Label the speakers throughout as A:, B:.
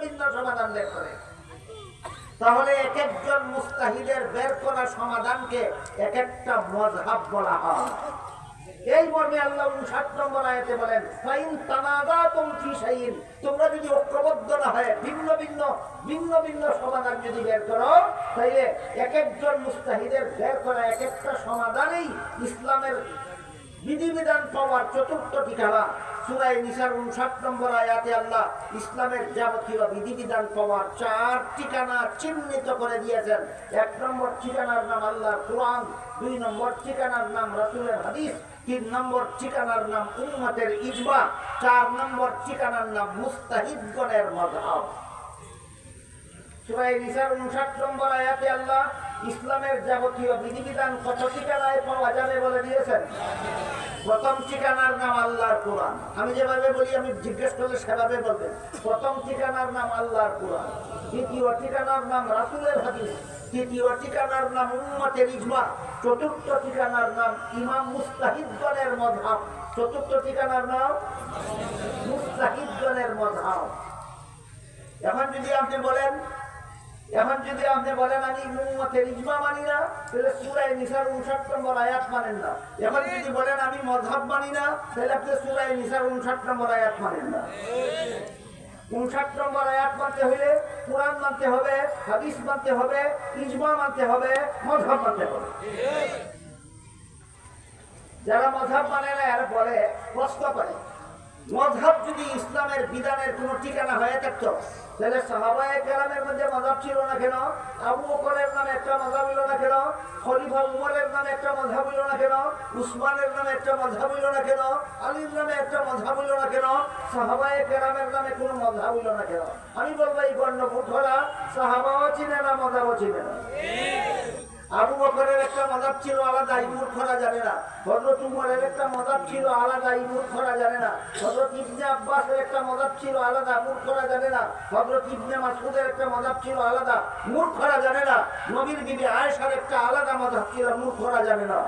A: ভিন্ন সমাধান বের করে। তাহলে এক একজন মুস্তাহিদের বের করা সমাধানকে এক একটা মাযহাব বলা হয়। এই মর্মে আল্লাহ 59 নম্বর আয়াতে বলেন, ফাইন তানাযাতুম ফি শাইইন, তোমরা যদি ঐক্যবদ্ধ না হয় ভিন্ন ভিন্ন সমাধান যদি বের করো, তাহলে এক একজন মুস্তাহিদের বের করা এক একটা সমাধানই ইসলামের বিধিবিধান পাওয়ার চতুর্থ ঠিকানা। সূরা নিসার 59 নম্বর আয়াতে আল্লাহ ইসলামের যাবতীয় বিধিবিধান পাওয়ার 4 ঠিকানা চিহ্নিত করে দিয়েছেন। 1 নম্বর ঠিকানার নাম আল্লাহর কোরআন, 2 নম্বর ঠিকানার নাম রাসূলের হাদিস, 3 নম্বর ঠিকানার নাম উম্মতের ইজমা, 4 নম্বর ঠিকানার নাম মুস্তাহিদগণের মাযহাব। সূরা নিসার 59 নম্বর আয়াতে আল্লাহ ইসলামের যাবতীয় বিধিবিধান কত ঠিকানায় পাওয়া যাবে বলে দিয়েছেন। প্রথম ঠিকানার নাম আল্লাহর কোরআন। আমি যেভাবে বলি, আমি জিজ্ঞেস করলে সেভাবে বলবেন। প্রথম ঠিকানার নাম আল্লাহর কোরআন, দ্বিতীয় ঠিকানার নাম রাসূলের হাদিস, তৃতীয় ঠিকানার নাম উম্মতের ইজমা, চতুর্থ ঠিকানার নাম ইমাম মুস্তাহিদগণের মাযহাব। চতুর্থ ঠিকানার নাম মুস্তাহিদগণের মাযহাব। এখন যদি আপনি বলেন আমি উম্মতের ইজমা মানি না, তাহলে সূরা নিসার 59 নম্বর আয়াত মানেন না। এখন যদি বলেন আমি মাযহাব মানি না, তাহলে আপনি সূরা নিসার 59 নম্বর আয়াত মানেন না। 59 নম্বর আয়াত মানতে হলে কোরআন মানতে হবে, হাদিস মানতে হবে, ইজমা মানতে হবে, মাযহাব মানতে হবে। যারা মাযহাব মানে না এরা বলে, প্রশ্ন করে, মাযহাব যদি ইসলামের বিধানের কোনো ঠিকানা হয়ে থাকতো, তাহলে সাহাবায়ে কেরামের মধ্যে মাযহাব ছিল না কেন? আবু বকরের নামে একটা মাযহাব হলো না কেন? খলিফা উমরের নামে একটা মাযহাব হলো না কেন? উসমানের নামে একটা মাযহাব হলো না কেন? আলীর নামে একটা মাযহাব হলো না কেন? সাহাবায়ে কেরামের নামে কোনো মাযহাব হলো না কেন? আমি বলবো এই গণ্ডমূর্খরা সাহাবাও চিনে না, মাযহাবও চিনে না। আবু বকরের একটা মাযহাব ছিল আলাদা, এই মূর্খরা জানে না। হযরত উমরের একটা মাযহাব ছিল আলাদা, এই মূর্খরা জানে না। হযরত ইবনে আব্বাসের একটা মাযহাব ছিল আলাদা, মূর্খরা জানে না। হযরত ইবনে মাসউদের একটা মাযহাব ছিল আলাদা, মূর্খরা জানে না। নবীর বিবি আয়েশার একটা আলাদা মাযহাব ছিল, মূর্খরা জানে না।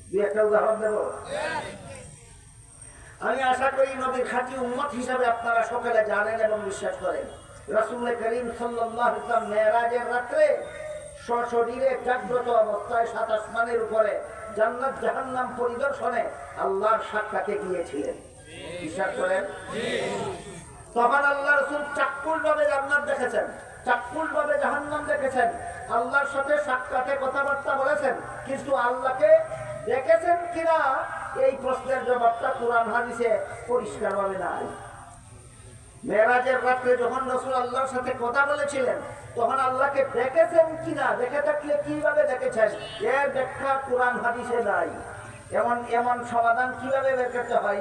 A: দুই একটা উদাহরণ দেব। আমি আশা করি নবীর খাঁটি উম্মত হিসাবে আপনারা সকলে জানেন এবং বিশ্বাস করেন। রাসূল করিম সাল্লাল্লাহু আলাইহি ওয়াসাল্লাম মেরাজের রাতে সশরীরে জাগ্রত অবস্থায় 7 আসমানের উপরে জান্নাত জাহান্নাম পরিদর্শনে আল্লাহর সাক্ষাতে গিয়েছিলেন। বিশ্বাস করেন? তখন আল্লাহ রাসূল চাক্ষুষভাবে জান্নাত দেখেছেন, চাক্ষুষভাবে জাহান্নাম দেখেছেন, আল্লাহর সাথে সাক্ষাতে কথাবার্তা বলেছেন। কিন্তু আল্লাহকে দেখেছেন কিনা এই প্রশ্নের জবাবটা কোরআন হাদিসে পরিষ্কারভাবে নাই। মেরাজের রাতে যখন রাসূল আল্লাহর সাথে কথা বলেছিলেন, তখন আল্লাহকে দেখেছেন কিনা, দেখে থাকলে কিভাবে দেখেছেন, এর ব্যাখ্যা কোরআন হাদিসে নাই। এমন সমাধান কিভাবে বের করতে হয়?